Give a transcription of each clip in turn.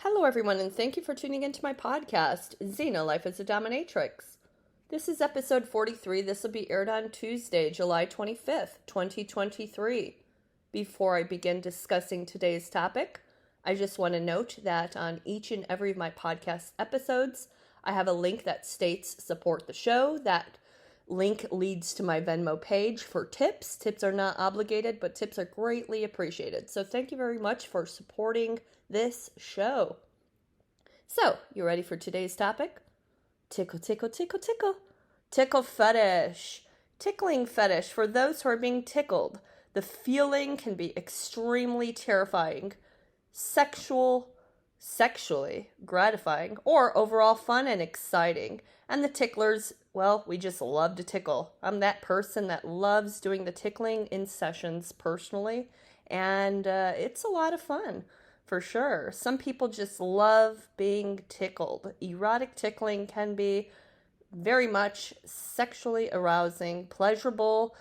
Hello, everyone, and thank you for tuning into my podcast, Xena Life as a Dominatrix. This is episode 43. This will be aired on Tuesday, July 25th, 2023. Before I begin discussing today's topic, I just want to note that on each and every of my podcast episodes, I have a link that states support the show. That link leads to my Venmo page for tips. Tips are not obligated, but tips are greatly appreciated. So thank you very much for supporting this show. So, you ready for today's topic? Tickle, tickle, tickle, tickle. Tickle fetish. Tickling fetish. For those who are being tickled, the feeling can be extremely terrifying, sexually gratifying, or overall fun and exciting. And the ticklers, well, we just love to tickle. I'm that person that loves doing the tickling in sessions personally, and it's a lot of fun. For sure. Some people just love being tickled. Erotic tickling can be very much sexually arousing, pleasurable.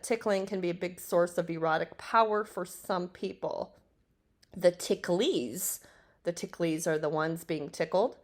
Tickling can be a big source of erotic power for some people. The ticklies are the ones being tickled.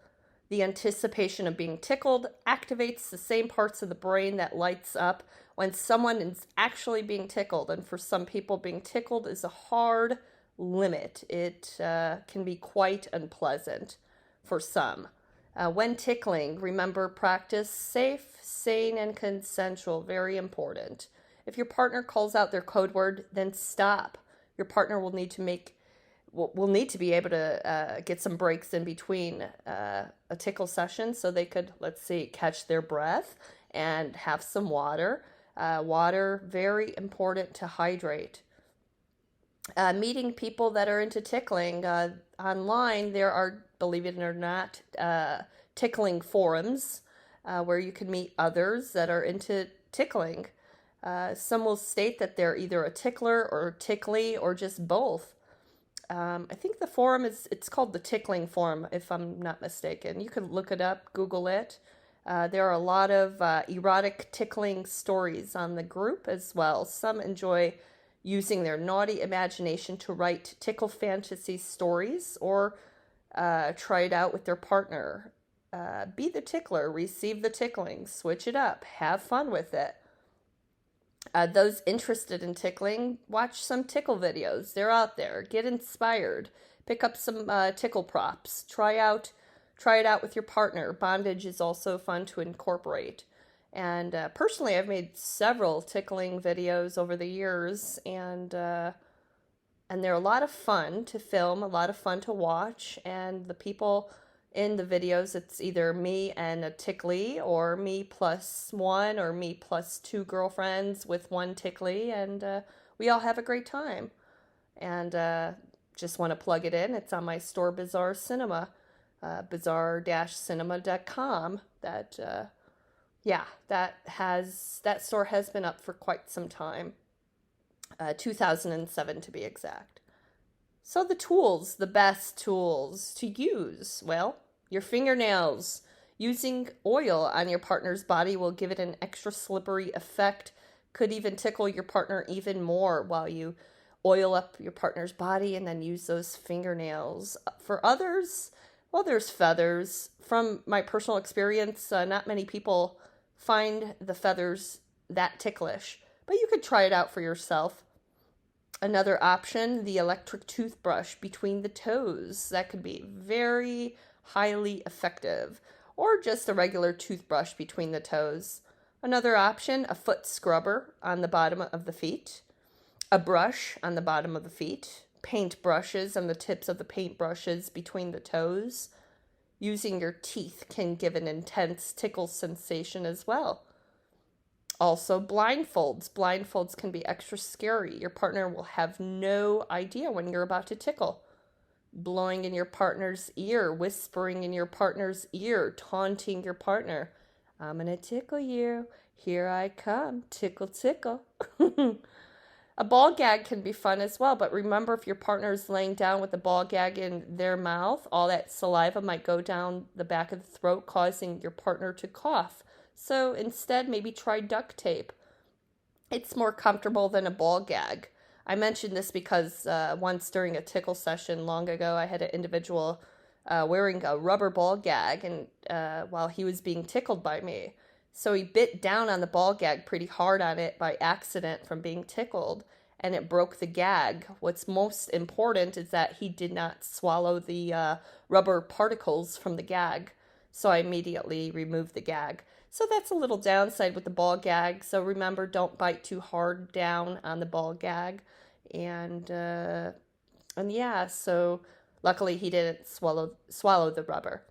The anticipation of being tickled activates the same parts of the brain that lights up when someone is actually being tickled. And for some people, being tickled is a hard limit. It can be quite unpleasant for some. When tickling, remember, practice safe, sane, and consensual. Very important. If your partner calls out their code word, then stop. Your partner will need to be able to get some breaks in between a tickle session so they could, catch their breath and have some water. Water, very important to hydrate. Meeting people that are into tickling online, there are, believe it or not, tickling forums where you can meet others that are into tickling. Some will state that they're either a tickler or tickly or just both. I think the forum it's called the Tickling Forum, if I'm not mistaken. You can look it up, Google it. There are a lot of erotic tickling stories on the group as well. Some enjoy using their naughty imagination to write tickle fantasy stories or try it out with their partner. Be the tickler, receive the tickling, switch it up, have fun with it. Those interested in tickling, watch some tickle videos. They're out there. Get inspired. Pick up some tickle props. Try it out with your partner. Bondage is also fun to incorporate. And personally, I've made several tickling videos over the years, and they're a lot of fun to film, a lot of fun to watch, and the people in the videos, it's either me and a tickly, or me plus one, or me plus two girlfriends with one tickly, and we all have a great time. And just want to plug it in. It's on my store, Bizarre Cinema, bizarre-cinema.com. That store has been up for quite some time, 2007 to be exact. So the best tools to use, well, your fingernails. Using oil on your partner's body will give it an extra slippery effect, could even tickle your partner even more while you oil up your partner's body and then use those fingernails. For others, well, there's feathers. From my personal experience, not many people find the feathers that ticklish, but you could try it out for yourself. Another option, the electric toothbrush between the toes. That could be very highly effective, or just a regular toothbrush between the toes. Another option, a foot scrubber on the bottom of the feet, a brush on the bottom of the feet, paint brushes on the tips of the paint brushes between the toes. Using your teeth can give an intense tickle sensation as well. Also, blindfolds. Blindfolds can be extra scary. Your partner will have no idea when you're about to tickle. Blowing in your partner's ear, whispering in your partner's ear, taunting your partner. I'm gonna tickle you. Here I come. Tickle, tickle. A ball gag can be fun as well, but remember, if your partner is laying down with a ball gag in their mouth, all that saliva might go down the back of the throat, causing your partner to cough. So instead, maybe try duct tape. It's more comfortable than a ball gag. I mentioned this because once during a tickle session long ago, I had an individual wearing a rubber ball gag, and while he was being tickled by me. So he bit down on the ball gag pretty hard on it by accident from being tickled, and it broke the gag. What's most important is that he did not swallow the rubber particles from the gag. So I immediately removed the gag. So that's a little downside with the ball gag. So remember, don't bite too hard down on the ball gag. And yeah, so luckily he didn't swallow the rubber.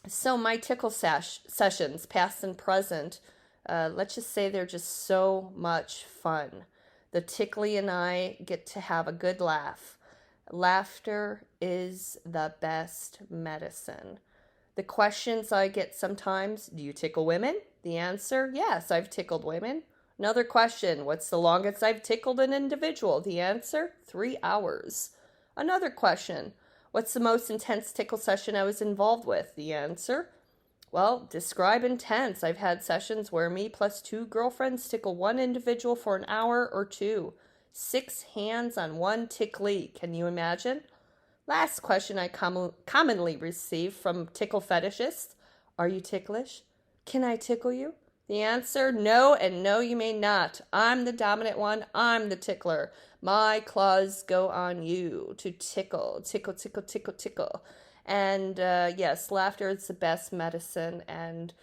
So my tickle sessions, past and present, let's just say they're just so much fun. The tickly and I get to have a good laugh. Laughter is the best medicine. The questions I get sometimes, do you tickle women? The answer, yes, I've tickled women. Another question, what's the longest I've tickled an individual? The answer, 3 hours. Another question, what's the most intense tickle session I was involved with? The answer, well, describe intense. I've had sessions where me plus 2 girlfriends tickle one individual for an hour or 2. 6 hands on one tickly. Can you imagine? Last question I commonly receive from tickle fetishists. Are you ticklish? Can I tickle you? The answer, no, and no you may not. I'm the dominant one. I'm the tickler. My claws go on you to tickle, tickle, tickle, tickle, tickle. And yes, laughter is the best medicine, and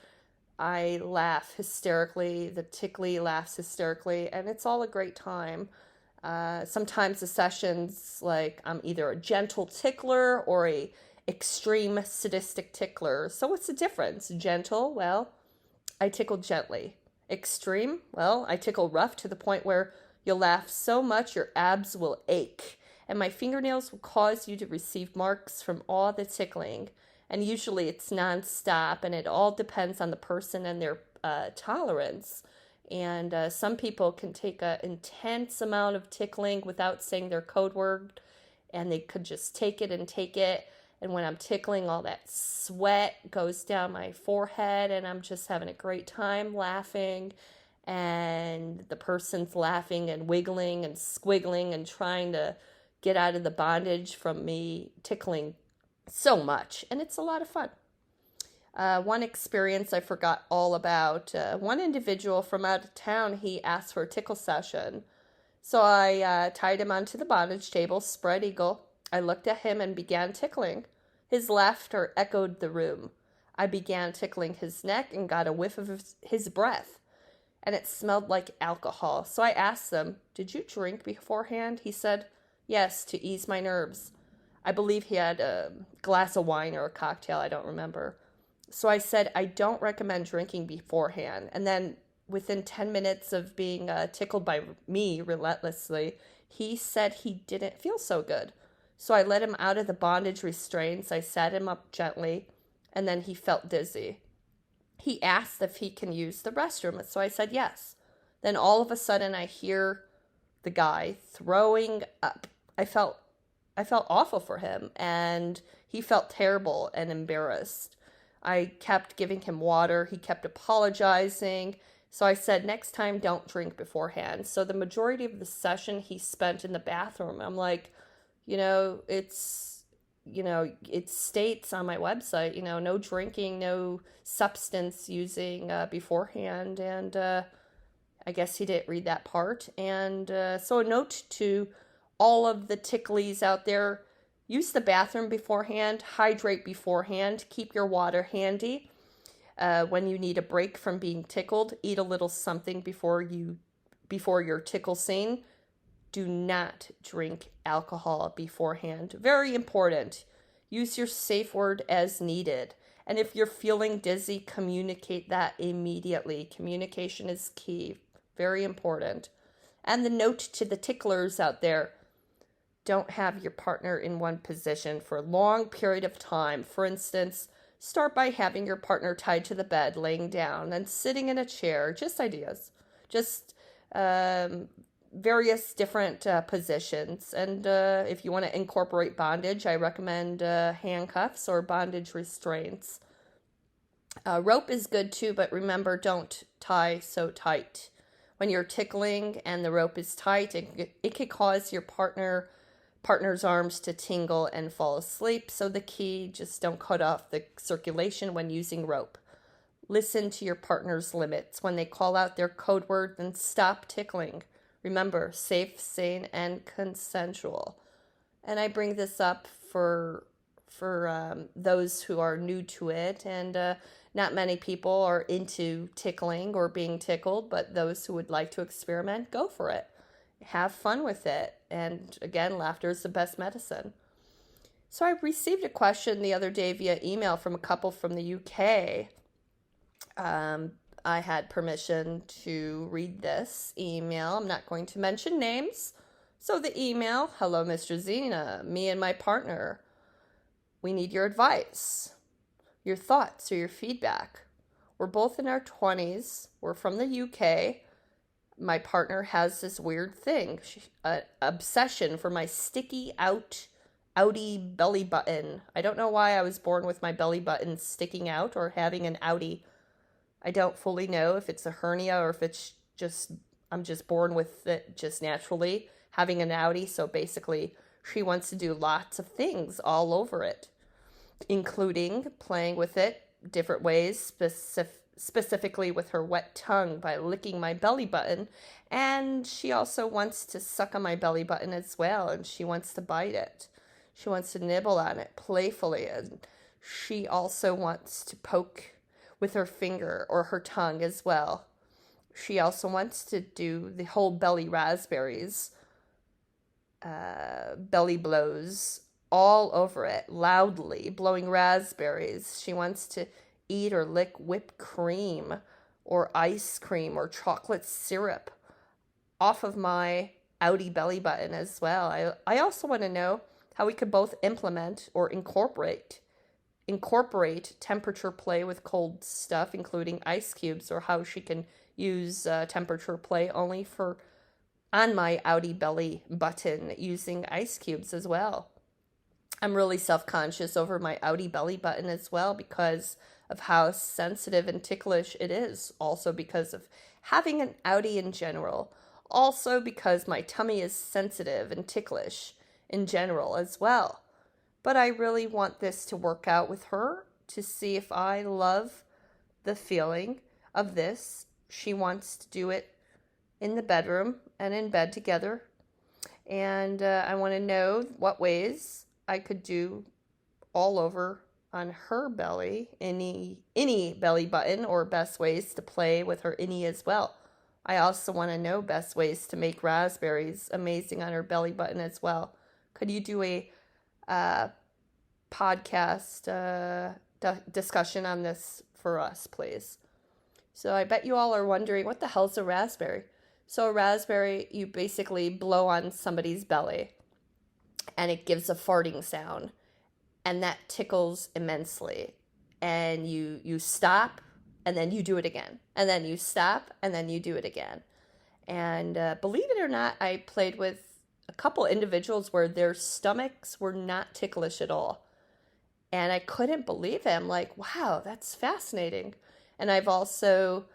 I laugh hysterically. The tickly laughs hysterically, and it's all a great time. Sometimes the sessions, like I'm either a gentle tickler or a extreme sadistic tickler. So what's the difference? Gentle, well, I tickle gently. Extreme, well, I tickle rough to the point where you'll laugh so much your abs will ache. And my fingernails will cause you to receive marks from all the tickling. And usually it's nonstop, and it all depends on the person and their tolerance. And some people can take an intense amount of tickling without saying their code word, and they could just take it and take it. And when I'm tickling, all that sweat goes down my forehead, and I'm just having a great time laughing. And the person's laughing and wiggling and squiggling and trying to get out of the bondage from me tickling so much. And it's a lot of fun. One experience I forgot all about. One individual from out of town, he asked for a tickle session. So I tied him onto the bondage table, spread eagle. I looked at him and began tickling. His laughter echoed the room. I began tickling his neck and got a whiff of his breath. And it smelled like alcohol. So I asked him, did you drink beforehand? He said, yes, to ease my nerves. I believe he had a glass of wine or a cocktail, I don't remember. So I said, I don't recommend drinking beforehand. And then within 10 minutes of being tickled by me relentlessly, he said he didn't feel so good. So I let him out of the bondage restraints. I sat him up gently, and then he felt dizzy. He asked if he can use the restroom, so I said yes. Then all of a sudden I hear the guy throwing up. I felt awful for him, and he felt terrible and embarrassed. I kept giving him water. He kept apologizing. So I said, next time, don't drink beforehand. So the majority of the session he spent in the bathroom. I'm like, it states on my website, no drinking, no substance using beforehand. And I guess he didn't read that part. And so a note to all of the ticklies out there, use the bathroom beforehand, hydrate beforehand, keep your water handy. When you need a break from being tickled, eat a little something before your tickle scene. Do not drink alcohol beforehand. Very important. Use your safe word as needed. And if you're feeling dizzy, communicate that immediately. Communication is key. Very important. And the note to the ticklers out there, don't have your partner in one position for a long period of time. For instance, start by having your partner tied to the bed, laying down, and sitting in a chair. Just ideas. Just various different positions. And if you want to incorporate bondage, I recommend handcuffs or bondage restraints. Rope is good too, but remember, don't tie so tight. When you're tickling and the rope is tight, it could cause your partner's arms to tingle and fall asleep. So the key, just don't cut off the circulation when using rope. Listen to your partner's limits. When they call out their code word, then stop tickling. Remember, safe, sane, and consensual. And I bring this up for those who are new to it, and not many people are into tickling or being tickled, but those who would like to experiment, go for it. Have fun with it. And again, laughter is the best medicine. So I received a question the other day via email from a couple from the UK. I had permission to read this email. I'm not going to mention names. So the email: hello, Mr. Zena, me and my partner. We need your advice, your thoughts, or your feedback. We're both in our 20s. We're from the UK. My partner has this weird thing, obsession for my sticky outie belly button. I don't know why I was born with my belly button sticking out or having an outie. I don't fully know if it's a hernia or if it's just, I'm just born with it just naturally, having an outie. So basically, she wants to do lots of things all over it, including playing with it different ways, specifically with her wet tongue by licking my belly button. And she also wants to suck on my belly button as well, and she wants to bite it. She wants to nibble on it playfully, and she also wants to poke with her finger or her tongue as well. She also wants to do the whole belly raspberries, belly blows all over it, loudly blowing raspberries. She wants to eat or lick whipped cream or ice cream or chocolate syrup off of my outie belly button as well. I also want to know how we could both implement or incorporate temperature play with cold stuff, including ice cubes, or how she can use temperature play only for on my outie belly button using ice cubes as well. I'm really self-conscious over my outie belly button as well because of how sensitive and ticklish it is. Also because of having an outie in general. Also because my tummy is sensitive and ticklish in general as well. But I really want this to work out with her to see if I love the feeling of this. She wants to do it in the bedroom and in bed together. And I want to know what ways I could do all over on her belly, any belly button, or best ways to play with her innie as well. I also want to know best ways to make raspberries amazing on her belly button as well. Could you do a podcast discussion on this for us, please? So I bet you all are wondering, what the hell's a raspberry? So a raspberry, you basically blow on somebody's belly and it gives a farting sound, and that tickles immensely. And you stop, and then you do it again. And then you stop, and then you do it again. And believe it or not, I played with a couple individuals where their stomachs were not ticklish at all. And I couldn't believe it. I'm like, wow, that's fascinating. And I've also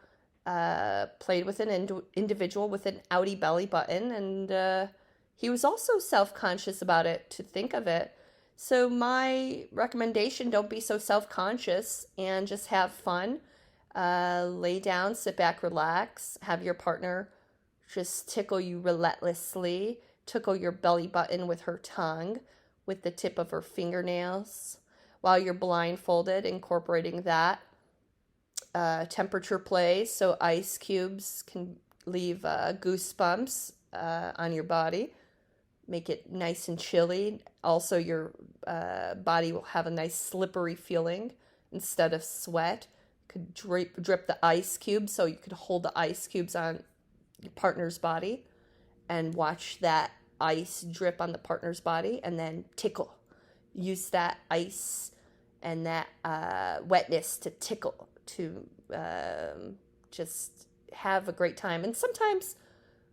played with an individual with an outie belly button, and he was also self-conscious about it, to think of it. So my recommendation, don't be so self-conscious and just have fun. Lay down, sit back, relax. Have your partner just tickle you relentlessly. Tickle your belly button with her tongue, with the tip of her fingernails, while you're blindfolded, incorporating that. Temperature play, so ice cubes can leave goosebumps on your body. Make it nice and chilly. Also, your body will have a nice slippery feeling instead of sweat. You could drip the ice cubes, so you could hold the ice cubes on your partner's body and watch that ice drip on the partner's body, and then tickle. Use that ice and that wetness to tickle, to just have a great time. And sometimes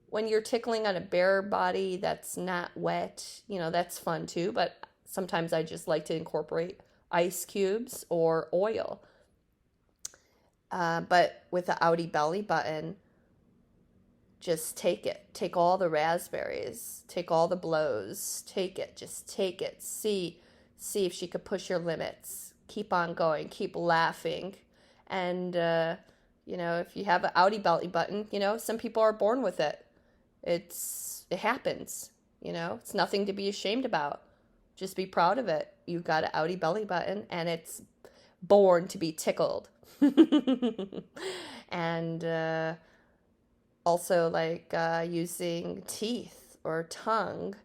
when you're tickling on a bare body that's not wet, that's fun too. But sometimes I just like to incorporate ice cubes or oil. But with the outie belly button, Just take it. Take all the raspberries. Take all the blows. Take it. Just take it. See if she could push your limits. Keep on going. Keep laughing. And, if you have an outie belly button, some people are born with it. It happens. It's nothing to be ashamed about. Just be proud of it. You've got an outie belly button, and it's born to be tickled. And also, like using teeth or tongue,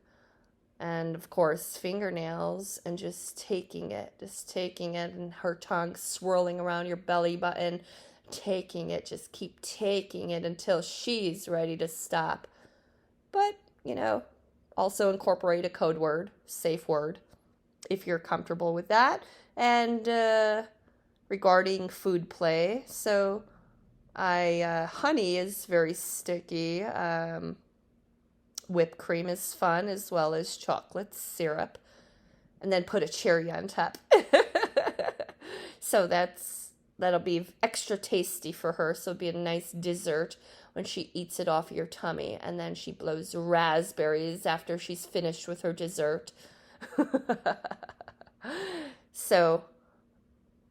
and of course fingernails, and just taking it, and her tongue swirling around your belly button, taking it, just keep taking it until she's ready to stop. But, also incorporate a code word, safe word, if you're comfortable with that. And regarding food play, so honey is very sticky. Whipped cream is fun, as well as chocolate syrup. And then put a cherry on top. So that'll be extra tasty for her. So it'll be a nice dessert when she eats it off your tummy. And then she blows raspberries after she's finished with her dessert. So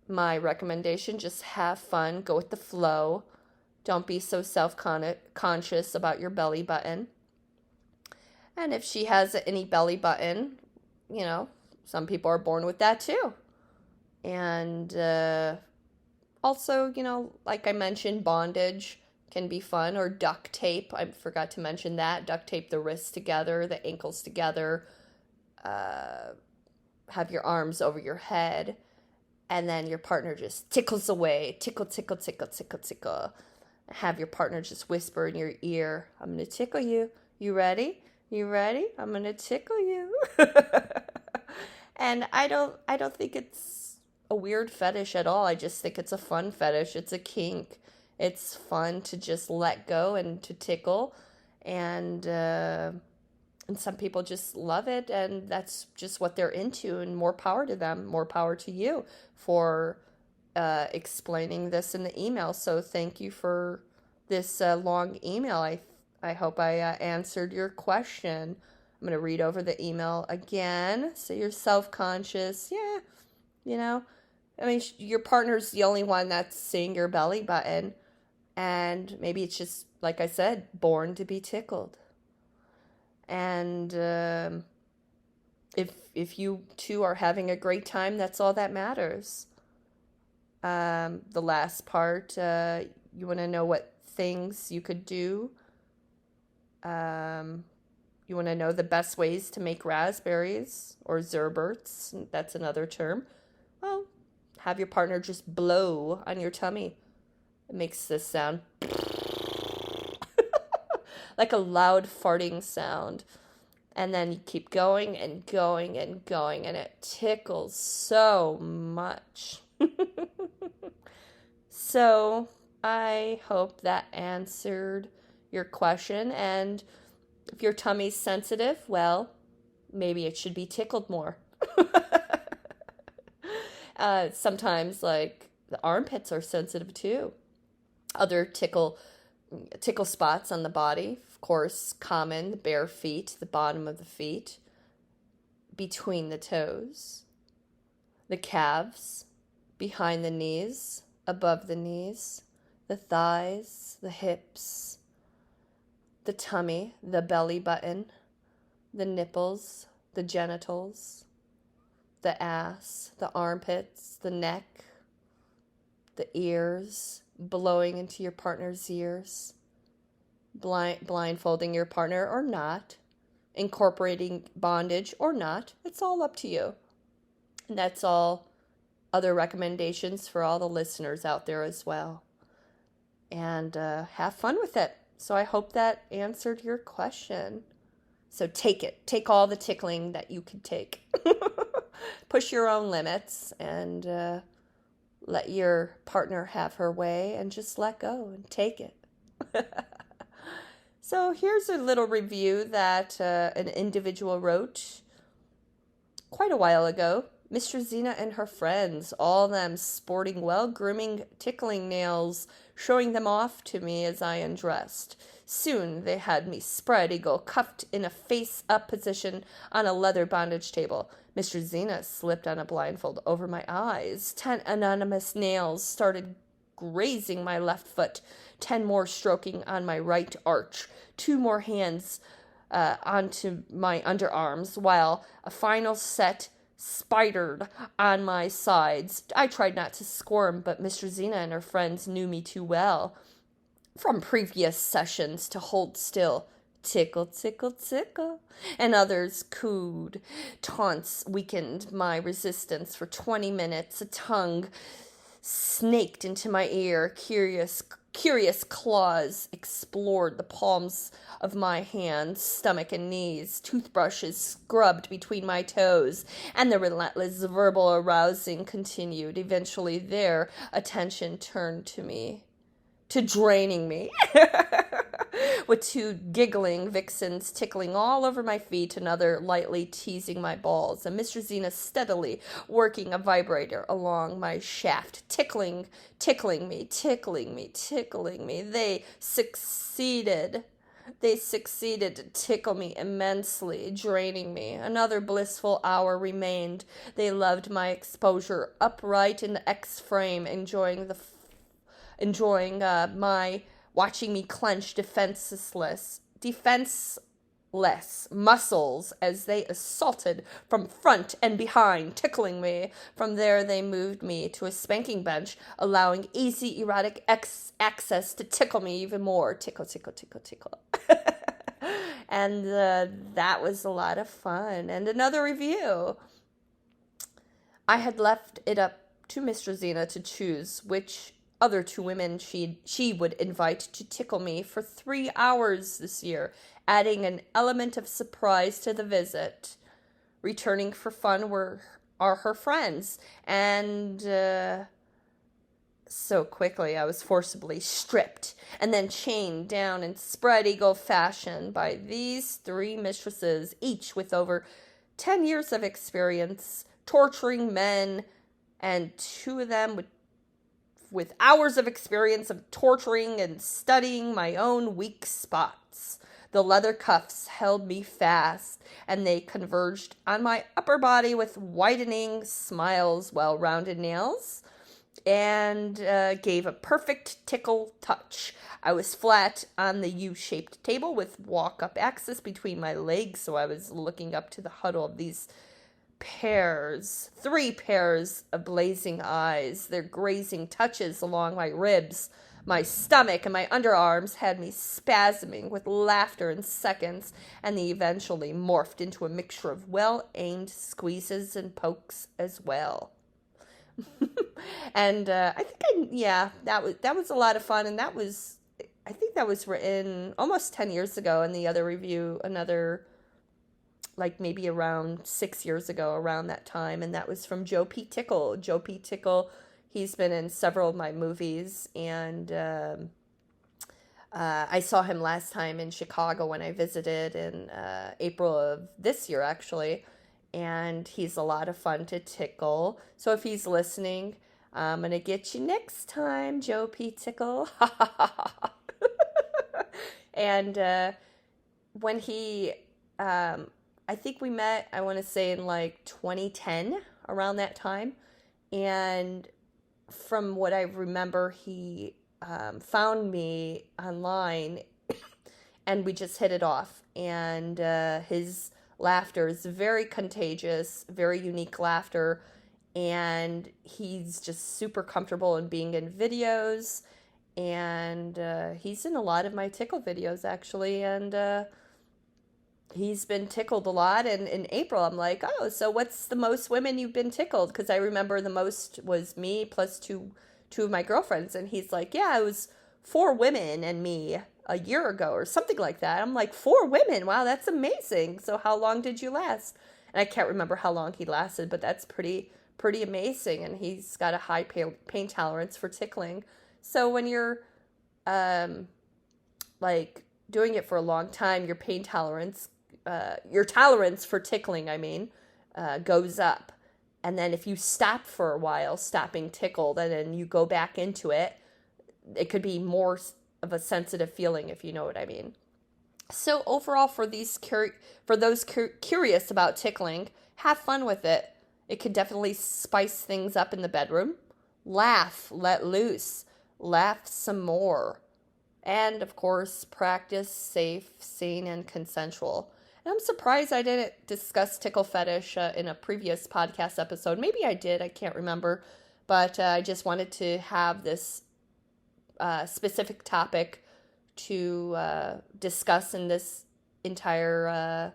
my recommendation, just have fun, go with the flow. Don't be so self-conscious about your belly button. And if she has any belly button, some people are born with that too. And also, like I mentioned, bondage can be fun, or duct tape. I forgot to mention that. Duct tape the wrists together, the ankles together. Have your arms over your head. And then your partner just tickles away. Tickle, tickle, tickle, tickle, tickle. Have your partner just whisper in your ear, I'm going to tickle you. You ready? You ready? I'm going to tickle you. And I don't think it's a weird fetish at all. I just think it's a fun fetish. It's a kink. It's fun to just let go and to tickle. And some people just love it, and that's just what they're into, and more power to them, more power to you for explaining this in the email. So thank you for this long email. I hope I answered your question. I'm going to read over the email again. So you're self-conscious. Yeah, your partner's the only one that's seeing your belly button, and maybe it's just, like I said, born to be tickled. And if you two are having a great time, that's all that matters. The last part, you want to know what things you could do. You want to know the best ways to make raspberries or zerberts. That's another term. Well, have your partner just blow on your tummy. It makes this sound. Like a loud farting sound. And then you keep going and going and going, and it tickles so much. So I hope that answered your question. And if your tummy's sensitive, well, maybe it should be tickled more. Sometimes, like, the armpits are sensitive too. Other tickle spots on the body, of course, common, the bare feet, the bottom of the feet, between the toes, the calves, behind the knees, above the knees, the thighs, the hips, the tummy, the belly button, the nipples, the genitals, the ass, the armpits, the neck, the ears, blowing into your partner's ears, blindfolding your partner or not, incorporating bondage or not. It's all up to you. And that's all other recommendations for all the listeners out there as well. And have fun with it. So I hope that answered your question. So take it. Take all the tickling that you can take. Push your own limits and let your partner have her way, and just let go and take it. So here's a little review that an individual wrote quite a while ago. Mistress Zena and her friends, all of them sporting well-grooming tickling nails, showing them off to me as I undressed. Soon they had me spread eagle, cuffed in a face-up position on a leather bondage table. Mistress Zena slipped on a blindfold over my eyes. 10 anonymous nails started grazing my left foot, 10 more stroking on my right arch, 2 more hands onto my underarms, while a final set spidered on my sides. I tried not to squirm, but Mistress Zena and her friends knew me too well from previous sessions to hold still. Tickle, tickle, tickle. And others cooed. Taunts weakened my resistance for 20 minutes. A tongue snaked into my ear. Curious claws explored the palms of my hands, stomach, and knees. Toothbrushes scrubbed between my toes, and the relentless verbal arousing continued. Eventually, their attention turned to draining me. With 2 giggling vixens tickling all over my feet, another lightly teasing my balls, and Mistress Zena steadily working a vibrator along my shaft, tickling me. They succeeded to tickle me immensely, draining me. Another blissful hour remained. They loved my exposure, upright in the X-frame, enjoying my watching me clench defenseless muscles as they assaulted from front and behind, tickling me. From there, they moved me to a spanking bench, allowing easy erotic access to tickle me even more. Tickle, tickle, tickle, tickle. And that was a lot of fun. And another review. I had left it up to Mistress Zena to choose which other 2 women she would invite to tickle me for 3 hours this year, adding an element of surprise to the visit. Returning for fun are her friends, and so quickly I was forcibly stripped and then chained down in spread eagle fashion by these 3 mistresses, each with over 10 years of experience torturing men, and 2 of them with hours of experience of torturing and studying my own weak spots. The leather cuffs held me fast, and they converged on my upper body with widening smiles, well-rounded nails, and gave a perfect tickle touch. I was flat on the U-shaped table with walk-up access between my legs, so I was looking up to the huddle of these 3 pairs of blazing eyes. Their grazing touches along my ribs, my stomach, and my underarms had me spasming with laughter in seconds, and they eventually morphed into a mixture of well-aimed squeezes and pokes as well. And that was a lot of fun, and I think that was written almost 10 years ago. And the other review, like maybe around 6 years ago, around that time, and that was from Joe P. Tickle. Joe P. Tickle, he's been in several of my movies, and I saw him last time in Chicago when I visited in April of this year, actually, and he's a lot of fun to tickle. So if he's listening, I'm going to get you next time, Joe P. Tickle. And when he... I think we met, I want to say in like 2010, around that time. And from what I remember, he found me online and we just hit it off. And his laughter is very contagious, very unique laughter. And he's just super comfortable in being in videos. And he's in a lot of my tickle videos, actually. And he's been tickled a lot, and in April I'm like, oh, so what's the most women you've been tickled? Because I remember the most was me plus two of my girlfriends, and he's like, yeah, it was 4 women and me a year ago or something like that. I'm like, 4 women? Wow, that's amazing. So how long did you last? And I can't remember how long he lasted, but that's pretty amazing, and he's got a high pain tolerance for tickling. So when you're like doing it for a long time, your tolerance for tickling, goes up. And then if you stop for a while, stopping tickled, and then you go back into it, it could be more of a sensitive feeling, if you know what I mean. So overall, for those curious about tickling, have fun with it. It could definitely spice things up in the bedroom. Laugh, let loose, laugh some more. And of course, practice safe, sane, and consensual. And I'm surprised I didn't discuss tickle fetish in a previous podcast episode. Maybe I did, I can't remember. But I just wanted to have this specific topic to discuss in this entire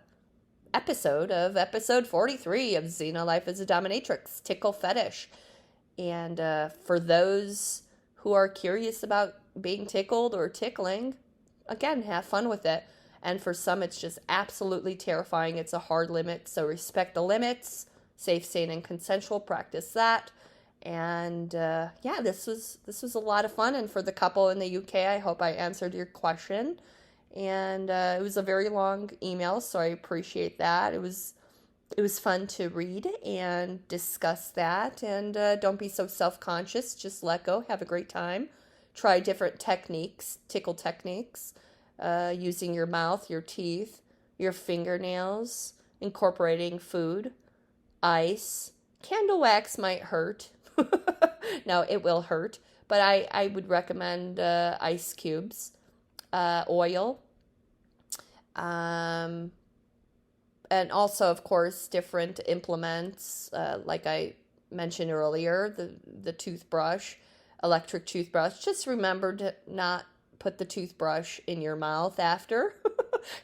episode of episode 43 of Xena Life as a Dominatrix, Tickle Fetish. And for those who are curious about being tickled or tickling, again, have fun with it. And for some, it's just absolutely terrifying. It's a hard limit, so respect the limits. Safe, sane, and consensual. Practice that. And yeah, this was a lot of fun. And for the couple in the UK, I hope I answered your question. And it was a very long email, so I appreciate that. It was fun to read and discuss that. And don't be so self-conscious. Just let go. Have a great time. Try different techniques, tickle techniques, using your mouth, your teeth, your fingernails, incorporating food, ice. Candle wax might hurt. No, it will hurt. But I would recommend ice cubes, oil, and also, of course, different implements, like I mentioned earlier, the toothbrush, electric toothbrush. Just remember to not put the toothbrush in your mouth after.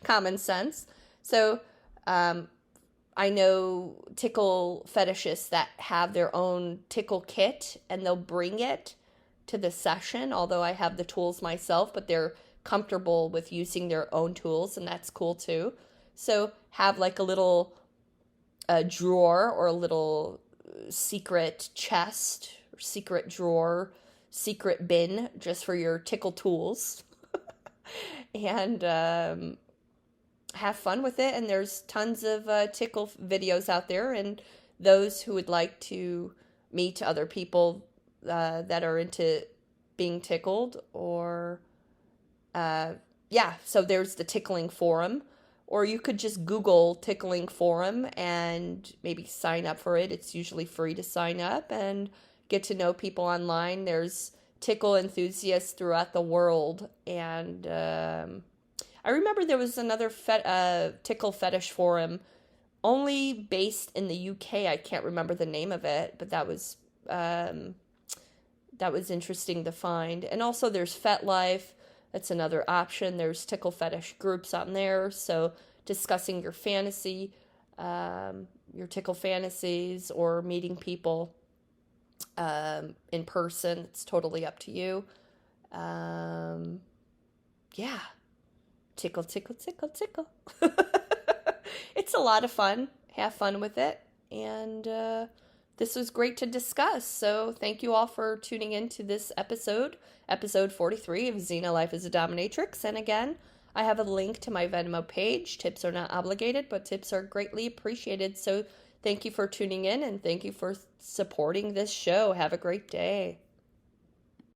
Common sense. So, I know tickle fetishists that have their own tickle kit, and they'll bring it to the session, although I have the tools myself, but they're comfortable with using their own tools, and that's cool too. So have like a little drawer or a little secret chest or secret drawer, secret bin just for your tickle tools. And have fun with it. And there's tons of tickle videos out there. And those who would like to meet other people that are into being tickled, or so there's the tickling forum. Or you could just Google tickling forum and maybe sign up for it. It's usually free to sign up and get to know people online. There's tickle enthusiasts throughout the world. And I remember there was another tickle fetish forum only based in the UK. I can't remember the name of it, but that was interesting to find. And also there's FetLife. That's another option. There's tickle fetish groups on there. So discussing your fantasy, your tickle fantasies, or meeting people in person. It's totally up to you. Yeah. Tickle, tickle, tickle, tickle. It's a lot of fun. Have fun with it. And this was great to discuss. So thank you all for tuning in to this episode 43 of Xena Life as a Dominatrix. And again, I have a link to my Venmo page. Tips are not obligated, but tips are greatly appreciated. So thank you for tuning in, and thank you for supporting this show. Have a great day.